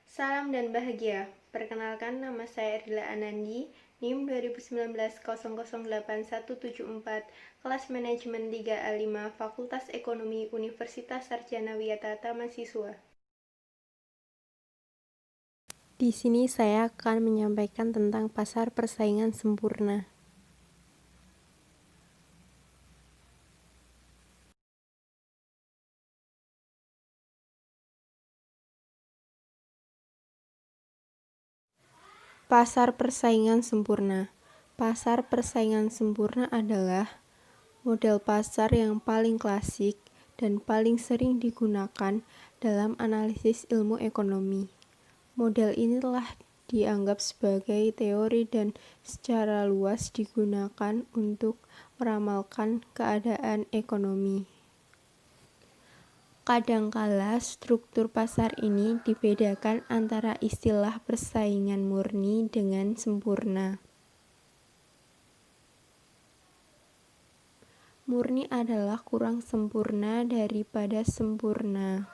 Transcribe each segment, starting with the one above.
Salam dan bahagia. Perkenalkan, nama saya Erdila Anandi, NIM 2019 008174, kelas manajemen 3A5, Fakultas Ekonomi Universitas Sarjana Wiyata Tamasiswa. Di sini saya akan menyampaikan tentang pasar persaingan sempurna. Pasar persaingan sempurna. Pasar persaingan sempurna adalah model pasar yang paling klasik dan paling sering digunakan dalam analisis ilmu ekonomi. Model ini telah dianggap sebagai teori dan secara luas digunakan untuk meramalkan keadaan ekonomi. Kadangkala struktur pasar ini dibedakan antara istilah persaingan murni dengan sempurna. Murni adalah kurang sempurna daripada sempurna.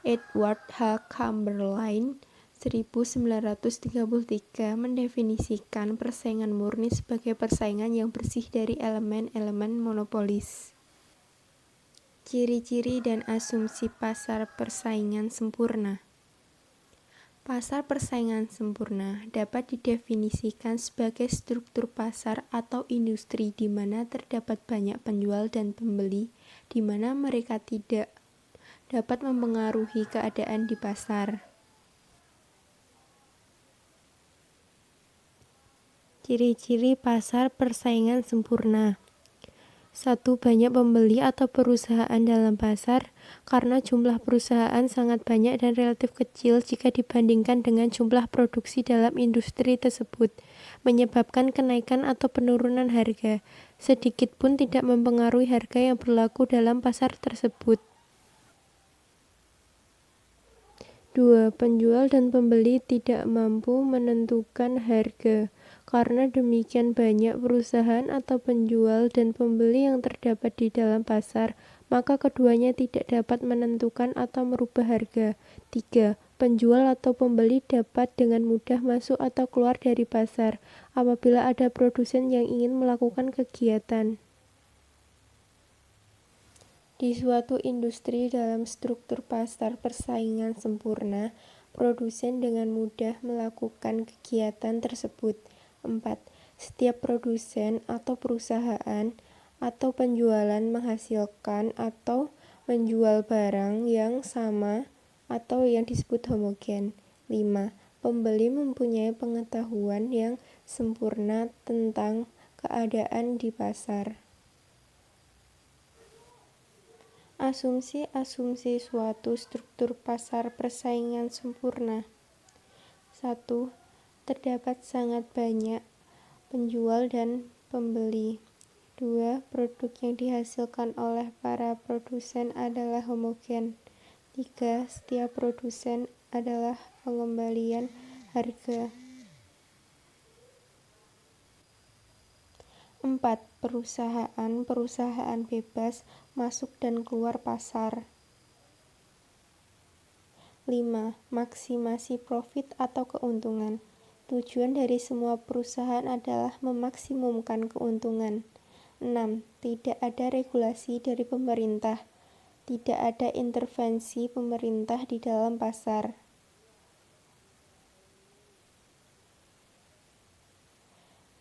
Edward H. Chamberlain 1933 mendefinisikan persaingan murni sebagai persaingan yang bersih dari elemen-elemen monopolis. Ciri-ciri dan asumsi pasar persaingan sempurna. Pasar persaingan sempurna dapat didefinisikan sebagai struktur pasar atau industri di mana terdapat banyak penjual dan pembeli, di mana mereka tidak dapat mempengaruhi keadaan di pasar. Ciri-ciri pasar persaingan sempurna. 1. Banyak pembeli atau perusahaan dalam pasar, karena jumlah perusahaan sangat banyak dan relatif kecil jika dibandingkan dengan jumlah produksi dalam industri tersebut, menyebabkan kenaikan atau penurunan harga, sedikit pun tidak mempengaruhi harga yang berlaku dalam pasar tersebut. 2. Penjual dan pembeli tidak mampu menentukan harga. Karena demikian banyak perusahaan atau penjual dan pembeli yang terdapat di dalam pasar, maka keduanya tidak dapat menentukan atau merubah harga. 3. Penjual atau pembeli dapat dengan mudah masuk atau keluar dari pasar apabila ada produsen yang ingin melakukan kegiatan. Di suatu industri dalam struktur pasar persaingan sempurna, produsen dengan mudah melakukan kegiatan tersebut. 4. Setiap produsen atau perusahaan atau penjualan menghasilkan atau menjual barang yang sama atau yang disebut homogen. 5. Pembeli mempunyai pengetahuan yang sempurna tentang keadaan di pasar. Asumsi-asumsi suatu struktur pasar persaingan sempurna. 1. Terdapat sangat banyak penjual dan pembeli. 2. Produk yang dihasilkan oleh para produsen adalah homogen. 3. Setiap produsen adalah pengembalian harga. 4. Perusahaan bebas masuk dan keluar pasar. 5. Maksimasi profit atau keuntungan. Tujuan dari semua perusahaan adalah memaksimumkan keuntungan. 6. Tidak ada regulasi dari pemerintah. Tidak ada intervensi pemerintah di dalam pasar.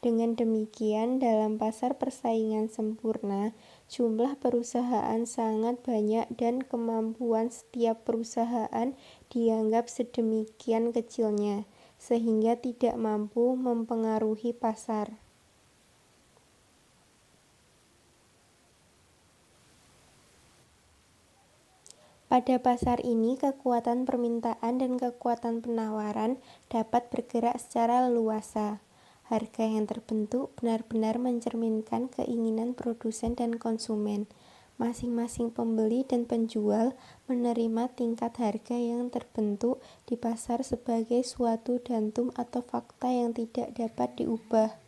Dengan demikian, dalam pasar persaingan sempurna, jumlah perusahaan sangat banyak dan kemampuan setiap perusahaan dianggap sedemikian kecilnya, sehingga tidak mampu mempengaruhi pasar. Pada pasar ini, kekuatan permintaan dan kekuatan penawaran dapat bergerak secara leluasa. Harga yang terbentuk benar-benar mencerminkan keinginan produsen dan konsumen. Masing-masing pembeli dan penjual menerima tingkat harga yang terbentuk di pasar sebagai suatu datum atau fakta yang tidak dapat diubah.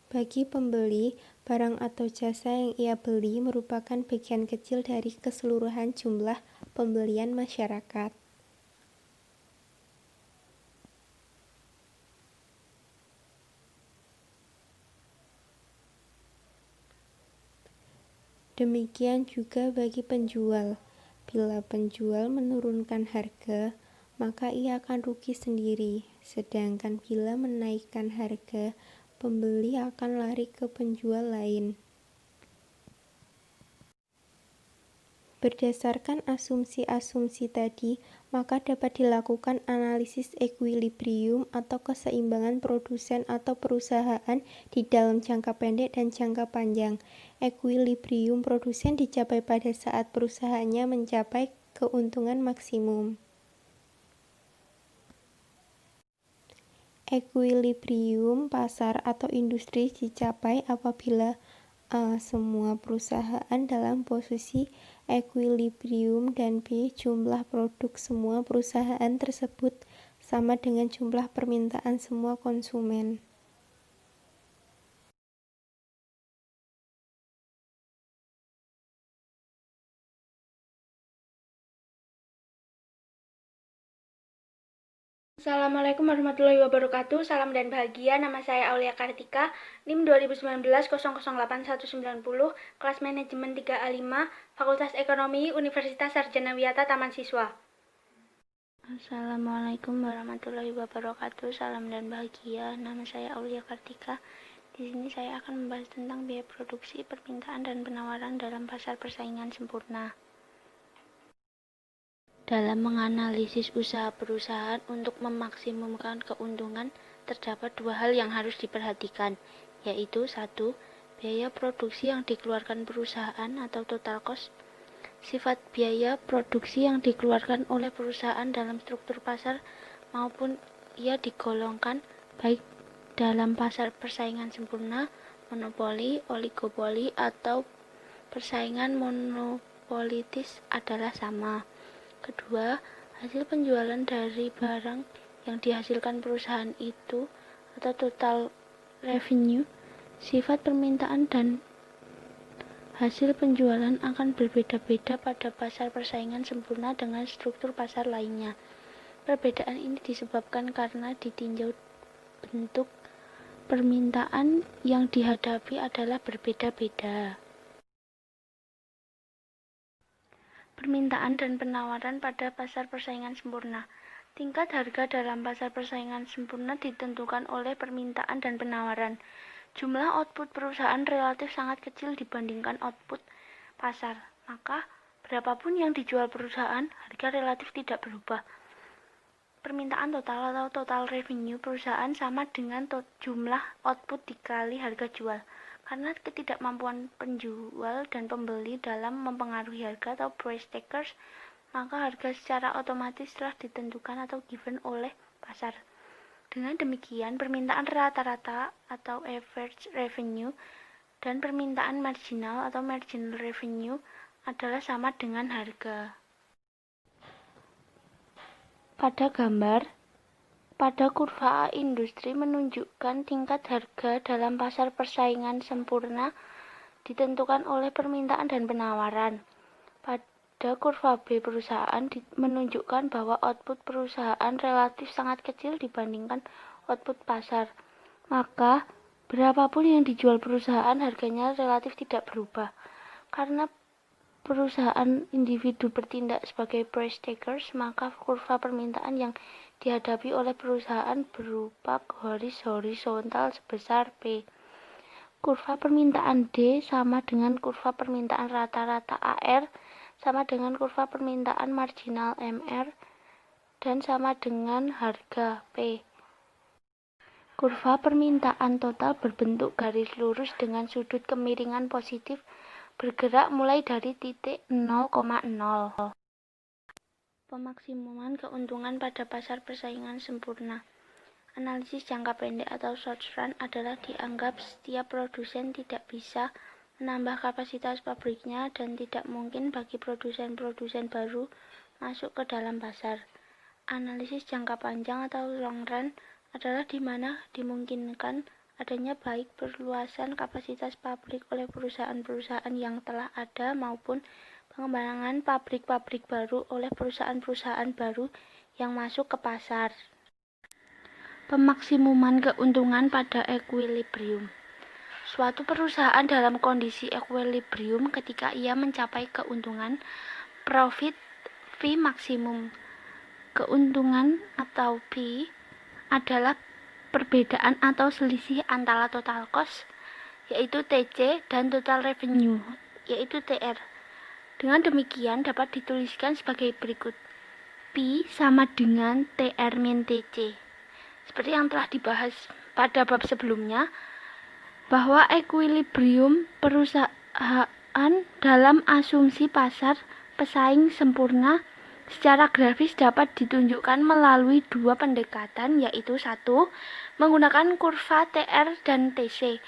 Bagi pembeli, barang atau jasa yang ia beli merupakan bagian kecil dari keseluruhan jumlah pembelian masyarakat. Demikian juga bagi penjual. Bila penjual menurunkan harga, maka ia akan rugi sendiri. Sedangkan bila menaikkan harga, pembeli akan lari ke penjual lain. Berdasarkan asumsi-asumsi tadi, maka dapat dilakukan analisis ekuilibrium atau keseimbangan produsen atau perusahaan di dalam jangka pendek dan jangka panjang. Ekuilibrium produsen dicapai pada saat perusahaannya mencapai keuntungan maksimum. Ekuilibrium pasar atau industri dicapai apabila A. Semua perusahaan dalam posisi ekuilibrium dan B. Jumlah produk semua perusahaan tersebut sama dengan jumlah permintaan semua konsumen. Assalamualaikum warahmatullahi wabarakatuh. Salam dan bahagia. Nama saya Aulia Kartika, NIM 2019 kelas manajemen 3A5, Fakultas Ekonomi, Universitas Sarjana Wiyata Taman Siswa. Assalamualaikum warahmatullahi wabarakatuh. Salam dan bahagia. Nama saya Aulia Kartika. Di sini saya akan membahas tentang biaya produksi, permintaan dan penawaran dalam pasar persaingan sempurna. Dalam menganalisis usaha perusahaan untuk memaksimumkan keuntungan, terdapat dua hal yang harus diperhatikan, yaitu 1. Biaya produksi yang dikeluarkan perusahaan atau total cost. Sifat biaya produksi yang dikeluarkan oleh perusahaan dalam struktur pasar maupun ia digolongkan baik dalam pasar persaingan sempurna, monopoli, oligopoli, atau persaingan monopolitis adalah sama. Kedua, hasil penjualan dari barang yang dihasilkan perusahaan itu atau total revenue, sifat permintaan dan hasil penjualan akan berbeda-beda pada pasar persaingan sempurna dengan struktur pasar lainnya. Perbedaan ini disebabkan karena ditinjau bentuk permintaan yang dihadapi adalah berbeda-beda. Permintaan dan penawaran pada pasar persaingan sempurna. Tingkat harga dalam pasar persaingan sempurna ditentukan oleh permintaan dan penawaran. Jumlah output perusahaan relatif sangat kecil dibandingkan output pasar, maka berapapun yang dijual perusahaan, harga relatif tidak berubah. Permintaan total atau total revenue perusahaan sama dengan jumlah output dikali harga jual. Karena ketidakmampuan penjual dan pembeli dalam mempengaruhi harga atau price takers, maka harga secara otomatis telah ditentukan atau given oleh pasar. Dengan demikian, permintaan rata-rata atau average revenue dan permintaan marginal atau marginal revenue adalah sama dengan harga. Pada gambar, pada kurva A, industri menunjukkan tingkat harga dalam pasar persaingan sempurna ditentukan oleh permintaan dan penawaran. Pada kurva B, perusahaan menunjukkan bahwa output perusahaan relatif sangat kecil dibandingkan output pasar. Maka, berapapun yang dijual perusahaan, harganya relatif tidak berubah. Karena perusahaan individu bertindak sebagai price takers, maka kurva permintaan yang dihadapi oleh perusahaan berupa garis horizontal sebesar P. Kurva permintaan D sama dengan kurva permintaan rata-rata AR, sama dengan kurva permintaan marginal MR, dan sama dengan harga P. Kurva permintaan total berbentuk garis lurus dengan sudut kemiringan positif bergerak mulai dari titik 0,0. Pemaksimuman keuntungan pada pasar persaingan sempurna. Analisis jangka pendek atau short run adalah dianggap setiap produsen tidak bisa menambah kapasitas pabriknya dan tidak mungkin bagi produsen-produsen baru masuk ke dalam pasar. Analisis jangka panjang atau long run adalah di mana dimungkinkan adanya baik perluasan kapasitas pabrik oleh perusahaan-perusahaan yang telah ada maupun pengembangan pabrik-pabrik baru oleh perusahaan-perusahaan baru yang masuk ke pasar. Pemaksimuman keuntungan pada ekuilibrium. Suatu perusahaan dalam kondisi ekuilibrium ketika ia mencapai keuntungan profit P maksimum. Keuntungan atau P adalah perbedaan atau selisih antara total cost, yaitu TC, dan total revenue, yaitu TR. Dengan demikian dapat dituliskan sebagai berikut. P sama dengan TR min TC. Seperti yang telah dibahas pada bab sebelumnya, bahwa ekuilibrium perusahaan dalam asumsi pasar pesaing sempurna secara grafis dapat ditunjukkan melalui dua pendekatan, yaitu 1. Menggunakan kurva TR dan TC,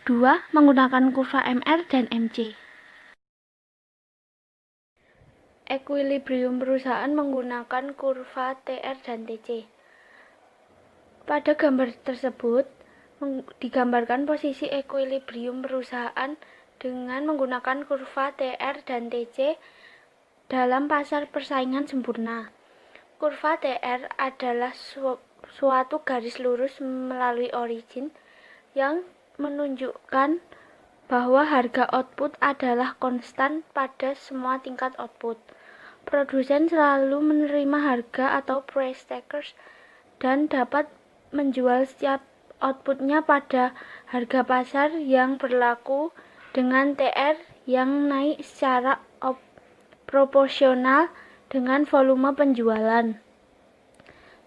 2. Menggunakan kurva MR dan MC. Ekuilibrium perusahaan menggunakan kurva TR dan TC. Pada gambar tersebut digambarkan posisi ekuilibrium perusahaan dengan menggunakan kurva TR dan TC dalam pasar persaingan sempurna. Kurva TR adalah suatu garis lurus melalui origin yang menunjukkan bahwa harga output adalah konstan pada semua tingkat output. Produsen selalu menerima harga atau price takers dan dapat menjual setiap outputnya pada harga pasar yang berlaku dengan TR yang naik secara proporsional dengan volume penjualan.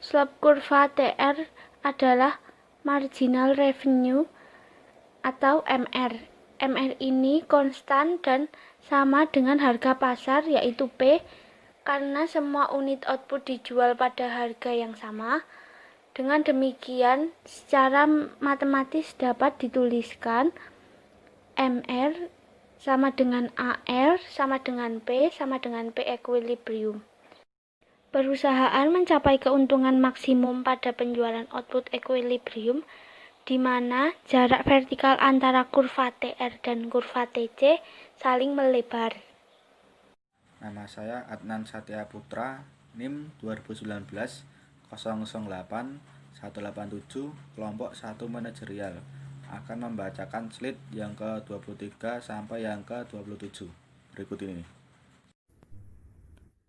Slope kurva TR adalah marginal revenue atau MR. MR ini konstan dan sama dengan harga pasar, yaitu P, karena semua unit output dijual pada harga yang sama. Dengan demikian, secara matematis dapat dituliskan MR sama dengan AR sama dengan P sama dengan P ekuilibrium. Perusahaan mencapai keuntungan maksimum pada penjualan output ekuilibrium, di mana jarak vertikal antara kurva TR dan kurva TC saling melebar. Nama saya Adnan Satya Putra, NIM 2019 008 187 kelompok 1 manajerial. Akan membacakan slide yang ke-23 sampai yang ke-27 berikut ini.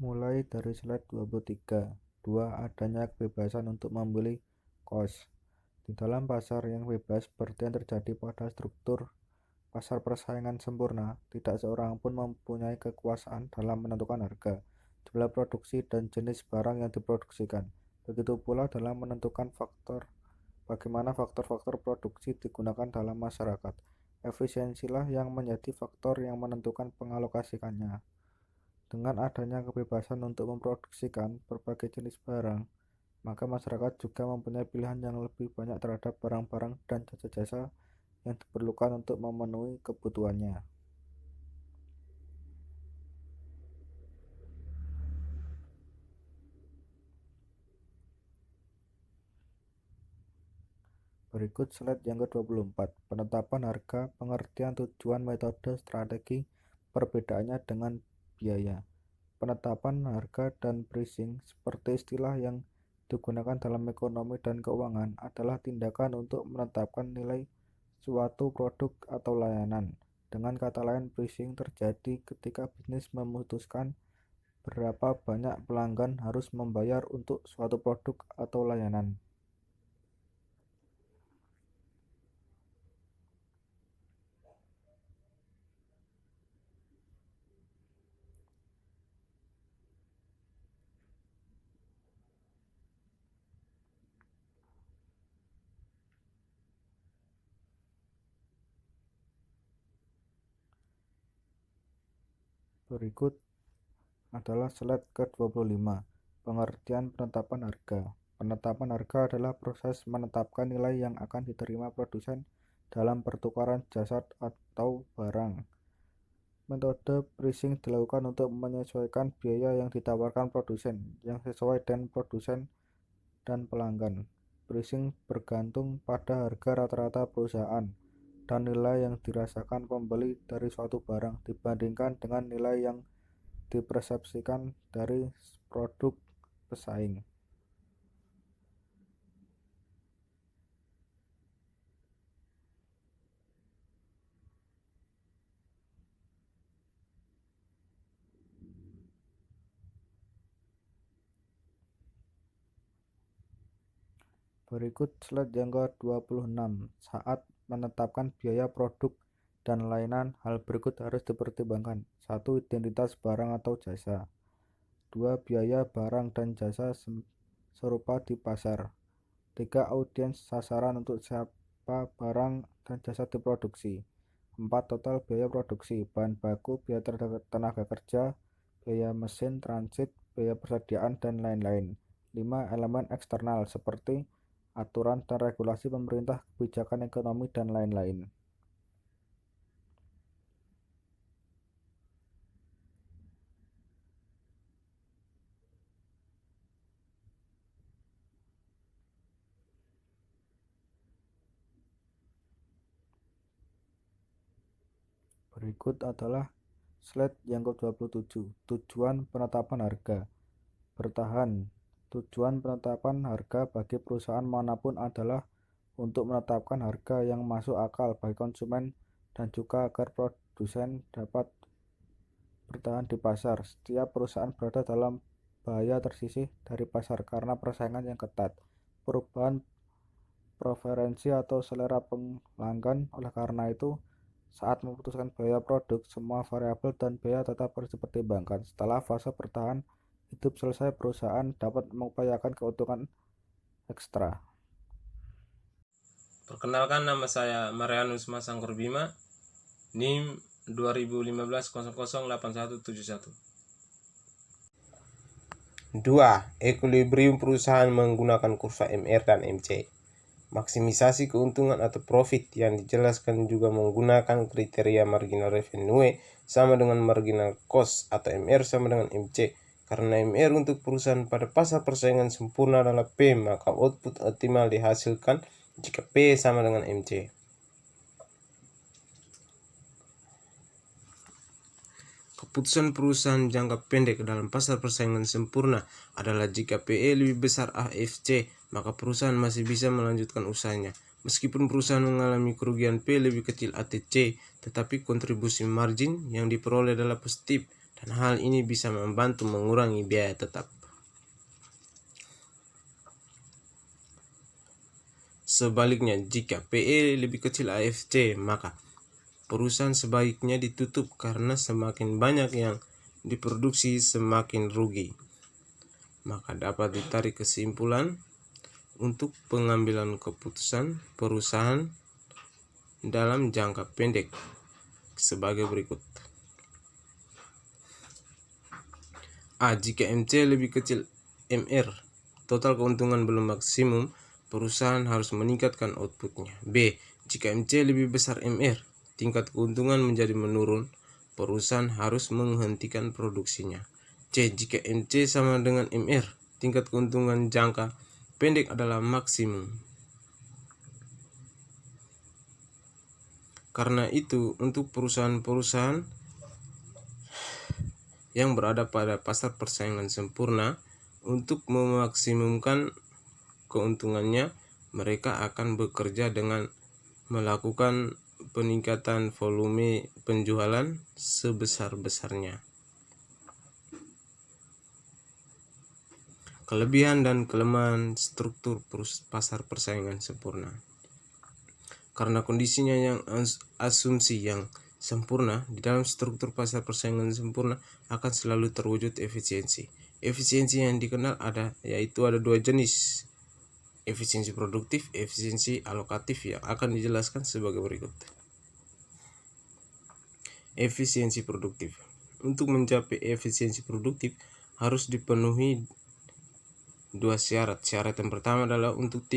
Mulai dari slide 23. 2. Adanya kebebasan untuk membeli cost. Di dalam pasar yang bebas seperti yang terjadi pada struktur pasar persaingan sempurna, tidak seorang pun mempunyai kekuasaan dalam menentukan harga, jumlah produksi, dan jenis barang yang diproduksikan. Begitu pula dalam menentukan bagaimana faktor-faktor produksi digunakan dalam masyarakat. Efisiensilah yang menjadi faktor yang menentukan pengalokasikannya. Dengan adanya kebebasan untuk memproduksikan berbagai jenis barang, maka masyarakat juga mempunyai pilihan yang lebih banyak terhadap barang-barang dan jasa-jasa yang diperlukan untuk memenuhi kebutuhannya. Berikut slide yang ke-24. Penetapan harga, pengertian, tujuan, metode, strategi, perbedaannya dengan biaya. Penetapan harga dan pricing, seperti istilah yang digunakan dalam ekonomi dan keuangan, adalah tindakan untuk menetapkan nilai suatu produk atau layanan. Dengan kata lain, pricing terjadi ketika bisnis memutuskan berapa banyak pelanggan harus membayar untuk suatu produk atau layanan. Berikut adalah slide ke-25. Pengertian penetapan harga. Penetapan harga adalah proses menetapkan nilai yang akan diterima produsen dalam pertukaran jasa atau barang. Metode pricing dilakukan untuk menyesuaikan biaya yang ditawarkan produsen yang sesuai dengan produsen dan pelanggan. pricing bergantung pada harga rata-rata perusahaan dan nilai yang dirasakan pembeli dari suatu barang dibandingkan dengan nilai yang dipersepsikan dari produk pesaing. Berikut slide yang ke-26. Saat menetapkan biaya produk dan layanan, hal berikut harus dipertimbangkan. 1. Identitas barang atau jasa. 2. Biaya barang dan jasa serupa di pasar. 3. Audiens sasaran untuk siapa barang dan jasa diproduksi. 4. Total biaya produksi, bahan baku, biaya tenaga kerja, biaya mesin, transit, biaya persediaan, dan lain-lain. 5. Elemen eksternal seperti aturan dan regulasi pemerintah, kebijakan ekonomi, dan lain-lain. Berikut adalah slide yang ke-27. Tujuan penetapan harga. Bertahan. Tujuan penetapan harga bagi perusahaan manapun adalah untuk menetapkan harga yang masuk akal bagi konsumen dan juga agar produsen dapat bertahan di pasar. Setiap perusahaan berada dalam bahaya tersisih dari pasar karena persaingan yang ketat, perubahan preferensi atau selera pelanggan. Oleh karena itu, saat memutuskan biaya produk, semua variabel dan biaya tetap harus dipertimbangkan. Setelah fase bertahan hidup selesai, perusahaan dapat mengupayakan keuntungan ekstra. Perkenalkan, nama saya Marianus Masangkur Bima, NIM 2015 008171. 2. Equilibrium perusahaan menggunakan kurva MR dan MC. Maksimisasi keuntungan atau profit yang dijelaskan juga menggunakan kriteria marginal revenue sama dengan marginal cost atau MR sama dengan MC. Karena MR untuk perusahaan pada pasar persaingan sempurna adalah P, maka output optimal dihasilkan jika P sama dengan MC. Keputusan perusahaan jangka pendek dalam pasar persaingan sempurna adalah jika PE lebih besar AFC, maka perusahaan masih bisa melanjutkan usahanya. Meskipun perusahaan mengalami kerugian P lebih kecil ATC, tetapi kontribusi margin yang diperoleh adalah positif, dan hal ini bisa membantu mengurangi biaya tetap. Sebaliknya, jika PE lebih kecil AFC, maka perusahaan sebaiknya ditutup karena semakin banyak yang diproduksi semakin rugi. Maka dapat ditarik kesimpulan untuk pengambilan keputusan perusahaan dalam jangka pendek sebagai berikut. A. Jika MC lebih kecil MR, total keuntungan belum maksimum, perusahaan harus meningkatkan outputnya. B. Jika MC lebih besar MR, tingkat keuntungan menjadi menurun, perusahaan harus menghentikan produksinya. C. Jika MC sama dengan MR, tingkat keuntungan jangka pendek adalah maksimum. Karena itu, untuk perusahaan-perusahaan yang berada pada pasar persaingan sempurna, untuk memaksimumkan keuntungannya, mereka akan bekerja dengan melakukan peningkatan volume penjualan sebesar-besarnya. Kelebihan dan kelemahan struktur pasar persaingan sempurna. Karena kondisinya yang asumsi yang sempurna, di dalam struktur pasar persaingan sempurna akan selalu terwujud efisiensi. Efisiensi yang dikenal yaitu ada dua jenis, efisiensi produktif, efisiensi alokatif, yang akan dijelaskan sebagai berikut. Efisiensi produktif. Untuk mencapai efisiensi produktif harus dipenuhi dua syarat. Syarat yang pertama adalah untuk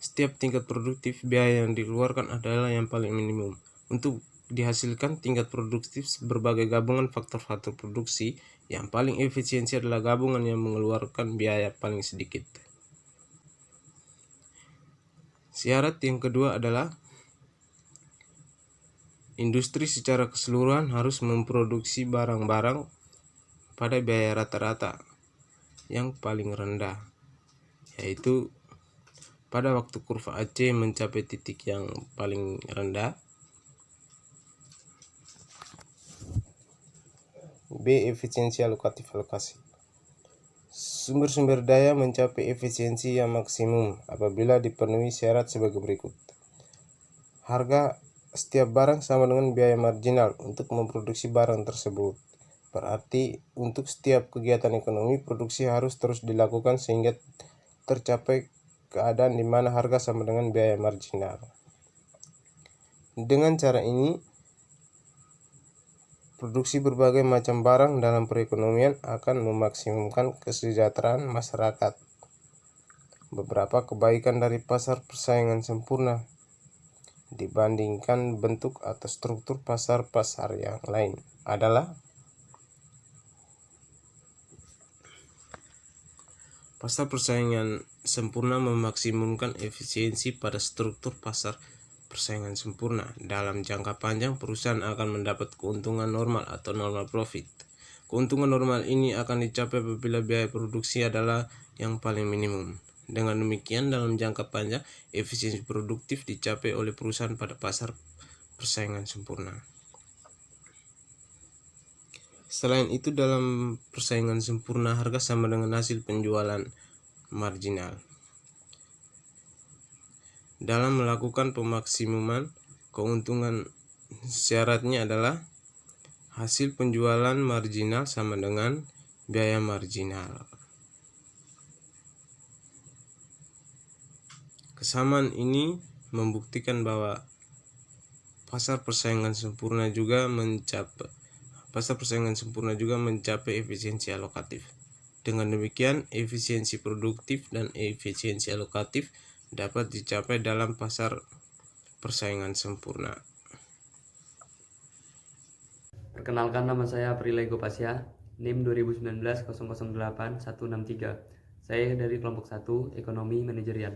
setiap tingkat produktif, biaya yang dikeluarkan adalah yang paling minimum. Untuk dihasilkan tingkat produktif berbagai gabungan faktor-faktor produksi, yang paling efisiensi adalah gabungan yang mengeluarkan biaya paling sedikit. Syarat yang kedua adalah industri secara keseluruhan harus memproduksi barang-barang pada biaya rata-rata yang paling rendah, yaitu pada waktu kurva AC mencapai titik yang paling rendah. B. Efisiensi alokatif alokasi. Sumber-sumber daya mencapai efisiensi yang maksimum apabila dipenuhi syarat sebagai berikut. Harga setiap barang sama dengan biaya marginal untuk memproduksi barang tersebut. Berarti untuk setiap kegiatan ekonomi, produksi harus terus dilakukan sehingga tercapai keadaan di mana harga sama dengan biaya marginal. Dengan cara ini, produksi berbagai macam barang dalam perekonomian akan memaksimumkan kesejahteraan masyarakat. Beberapa kebaikan dari pasar persaingan sempurna dibandingkan bentuk atau struktur pasar-pasar yang lain adalah: pasar persaingan sempurna memaksimumkan efisiensi pada struktur pasar persaingan sempurna. Dalam jangka panjang, perusahaan akan mendapat keuntungan normal atau normal profit. Keuntungan normal ini akan dicapai apabila biaya produksi adalah yang paling minimum. Dengan demikian, dalam jangka panjang, efisiensi produktif dicapai oleh perusahaan pada pasar persaingan sempurna. Selain itu, dalam persaingan sempurna, harga sama dengan hasil penjualan marginal. Dalam melakukan pemaksimuman keuntungan, syaratnya adalah hasil penjualan marginal sama dengan biaya marginal. Kesamaan ini membuktikan bahwa pasar persaingan sempurna juga mencapai efisiensi alokatif. Dengan demikian, efisiensi produktif dan efisiensi alokatif dapat dicapai dalam pasar persaingan sempurna. Perkenalkan, nama saya Prilly Gopasya, NIM 2019-008-163. Saya dari kelompok 1 Ekonomi Manajerial.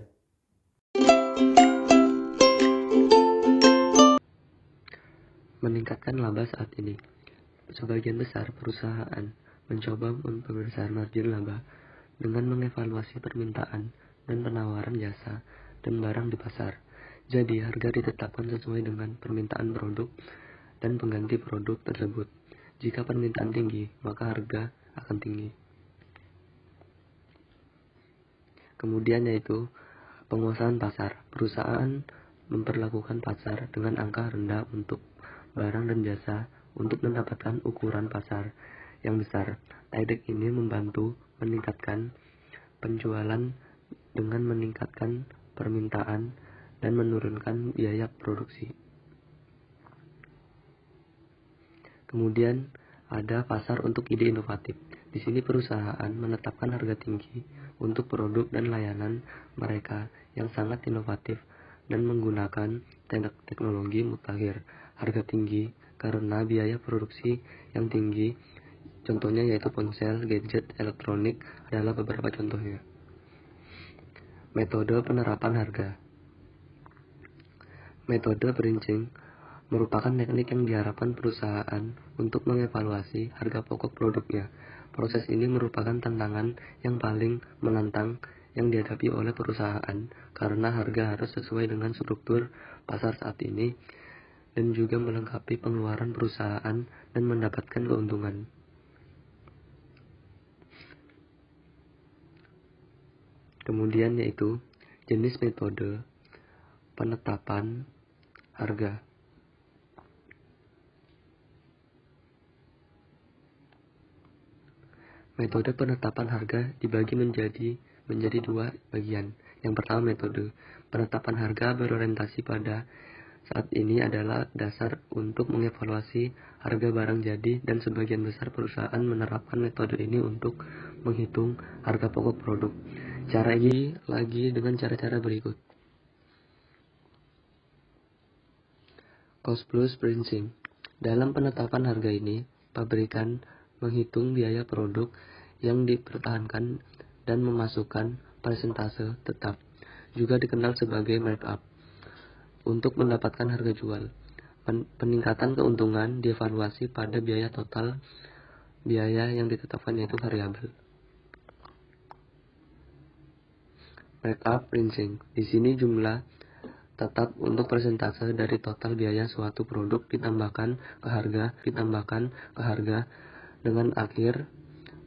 Meningkatkan laba saat ini. Sebagian besar perusahaan mencoba memperbesar margin laba dengan mengevaluasi permintaan dan penawaran jasa dan barang di pasar. Jadi, harga ditetapkan sesuai dengan permintaan produk dan pengganti produk tersebut. Jika permintaan tinggi, maka harga akan tinggi. Kemudian yaitu penguasaan pasar. Perusahaan memperlakukan pasar dengan angka rendah untuk barang dan jasa untuk mendapatkan ukuran pasar yang besar. Teknik ini membantu meningkatkan penjualan dengan meningkatkan permintaan dan menurunkan biaya produksi. Kemudian ada pasar untuk ide inovatif. Di sini perusahaan menetapkan harga tinggi untuk produk dan layanan mereka yang sangat inovatif dan menggunakan teknologi mutakhir. Harga tinggi karena biaya produksi yang tinggi. Contohnya yaitu ponsel, gadget, elektronik adalah beberapa contohnya. Metode penerapan harga. Metode branching merupakan teknik yang diharapkan perusahaan untuk mengevaluasi harga pokok produknya. Proses ini merupakan tantangan yang paling menantang yang dihadapi oleh perusahaan karena harga harus sesuai dengan struktur pasar saat ini dan juga melengkapi pengeluaran perusahaan dan mendapatkan keuntungan. Kemudian yaitu jenis metode penetapan harga. Metode penetapan harga dibagi menjadi dua bagian. Yang pertama, metode penetapan harga berorientasi pada saat ini adalah dasar untuk mengevaluasi harga barang jadi, dan sebagian besar perusahaan menerapkan metode ini untuk menghitung harga pokok produk. Cara ini lagi dengan cara-cara berikut. Cost plus branching. Dalam penetapan harga ini, pabrikan menghitung biaya produk yang dipertahankan dan memasukkan persentase tetap. juga dikenal sebagai markup, untuk mendapatkan harga jual. Peningkatan keuntungan dievaluasi pada biaya total, biaya yang ditetapkan yaitu variabel. Markup pricing. Di sini jumlah tetap untuk persentase dari total biaya suatu produk ditambahkan ke harga dengan akhir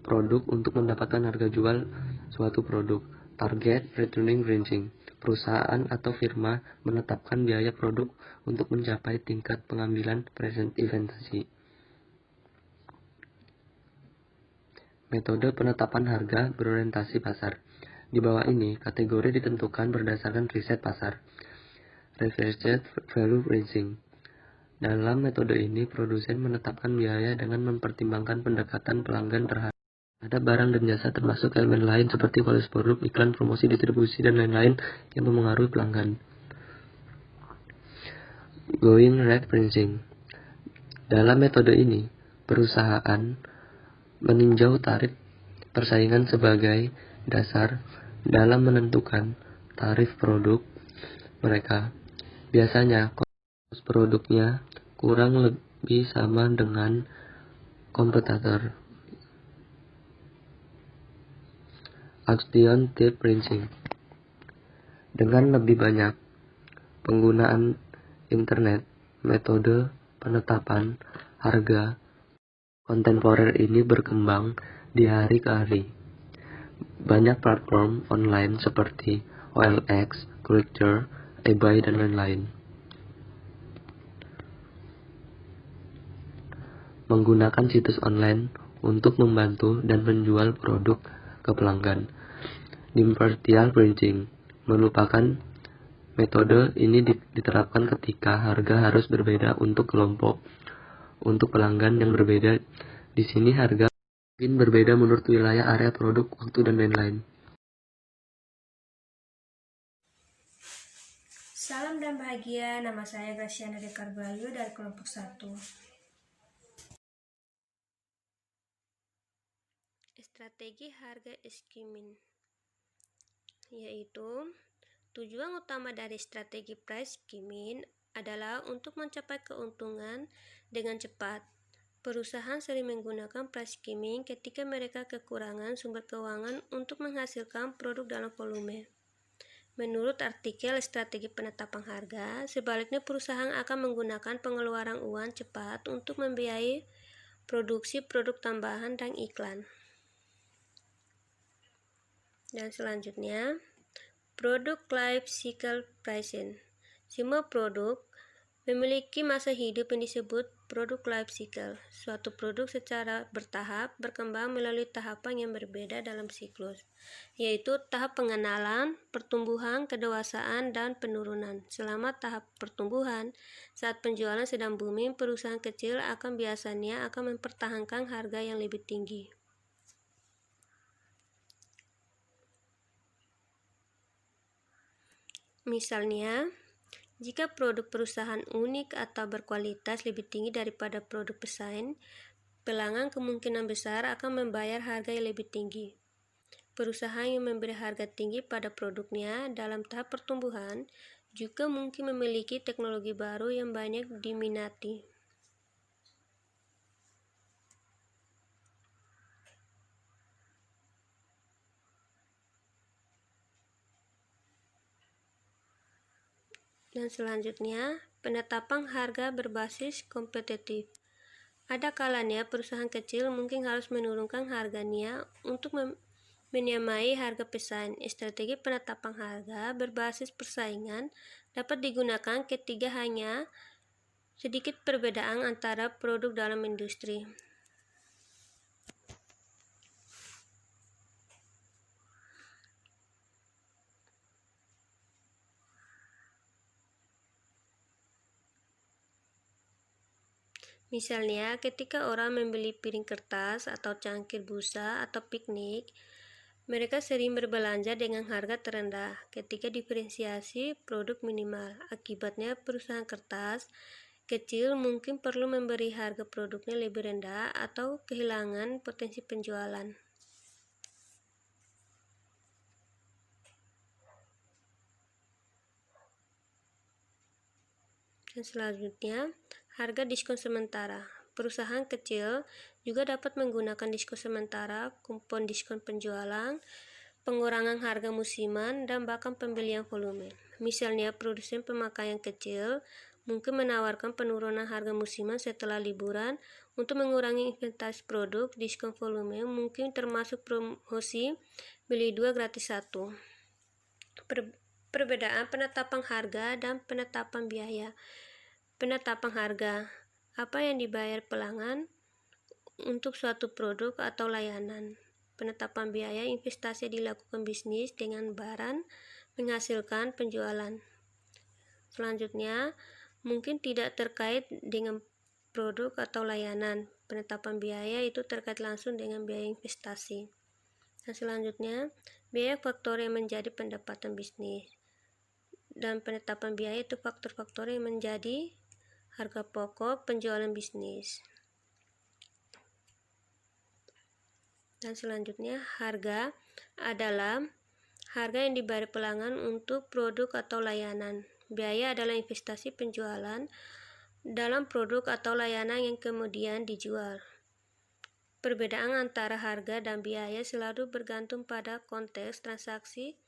produk untuk mendapatkan harga jual suatu produk. Target returning ranging. Perusahaan atau firma menetapkan biaya produk untuk mencapai tingkat pengambilan presentasi. Metode penetapan harga berorientasi pasar. Di bawah ini, kategori ditentukan berdasarkan riset pasar. Research value pricing. Dalam metode ini, produsen menetapkan biaya dengan mempertimbangkan pendekatan pelanggan terhadap barang dan jasa, termasuk elemen lain seperti kualitas produk, iklan, promosi, distribusi, dan lain-lain yang mempengaruhi pelanggan. Going rate pricing. Dalam metode ini, perusahaan meninjau tarif persaingan sebagai dasar dalam menentukan tarif produk mereka. Biasanya, kos produknya kurang lebih sama dengan kompetitor. Action type pricing. Dengan lebih banyak penggunaan internet, metode penetapan harga kontemporer ini berkembang di hari ke hari. Banyak platform online seperti OLX, Quikr, eBay, dan lain-lain menggunakan situs online untuk membantu dan menjual produk ke pelanggan. Differential pricing merupakan metode ini diterapkan ketika harga harus berbeda untuk kelompok untuk pelanggan yang berbeda. Di sini harga mungkin berbeda menurut wilayah, area produk, waktu, dan lain-lain. Salam dan bahagia, nama saya Graciana de Carvalho dari kelompok 1. Strategi harga skimming, yaitu tujuan utama dari strategi price skimming adalah untuk mencapai keuntungan dengan cepat. Perusahaan sering menggunakan price skimming ketika mereka kekurangan sumber keuangan untuk menghasilkan produk dalam volume. Menurut artikel Strategi Penetapan Harga, sebaliknya perusahaan akan menggunakan pengeluaran uang cepat untuk membiayai produksi produk tambahan dan iklan. Dan selanjutnya, produk life cycle pricing. Semua produk memiliki masa hidup yang disebut produk life cycle. Suatu produk secara bertahap berkembang melalui tahapan yang berbeda dalam siklus, yaitu tahap pengenalan, pertumbuhan, kedewasaan, dan penurunan. Selama tahap pertumbuhan, saat penjualan sedang booming, perusahaan kecil biasanya akan mempertahankan harga yang lebih tinggi. Misalnya, jika produk perusahaan unik atau berkualitas lebih tinggi daripada produk pesaing, pelanggan kemungkinan besar akan membayar harga yang lebih tinggi. Perusahaan yang memberi harga tinggi pada produknya dalam tahap pertumbuhan juga mungkin memiliki teknologi baru yang banyak diminati. Dan selanjutnya, penetapan harga berbasis kompetitif. Ada kalanya perusahaan kecil mungkin harus menurunkan harganya untuk menyamai harga pesaing. Strategi penetapan harga berbasis persaingan dapat digunakan ketika hanya sedikit perbedaan antara produk dalam industri. Misalnya, ketika orang membeli piring kertas atau cangkir busa atau piknik, mereka sering berbelanja dengan harga terendah ketika diferensiasi produk minimal. Akibatnya, perusahaan kertas kecil mungkin perlu memberi harga produknya lebih rendah atau kehilangan potensi penjualan. Dan selanjutnya, harga diskon sementara. Perusahaan kecil juga dapat menggunakan diskon sementara, kupon diskon penjualan, pengurangan harga musiman, dan bahkan pembelian volume. Misalnya, produsen pemakaian kecil mungkin menawarkan penurunan harga musiman setelah liburan untuk mengurangi inventaris produk. Diskon volume mungkin termasuk promosi beli 2 gratis 1. Perbedaan penetapan harga dan penetapan biaya. Penetapan harga, apa yang dibayar pelanggan untuk suatu produk atau layanan. Penetapan biaya, investasi dilakukan bisnis dengan barang menghasilkan penjualan. Selanjutnya, mungkin tidak terkait dengan produk atau layanan. Penetapan biaya itu terkait langsung dengan biaya investasi. Dan selanjutnya, biaya faktor yang menjadi pendapatan bisnis. Dan penetapan biaya itu faktor-faktor yang menjadi harga pokok penjualan bisnis. Dan selanjutnya, harga adalah harga yang dibayar pelanggan untuk produk atau layanan. Biaya adalah investasi penjualan dalam produk atau layanan yang kemudian dijual. Perbedaan antara harga dan biaya selalu bergantung pada konteks transaksi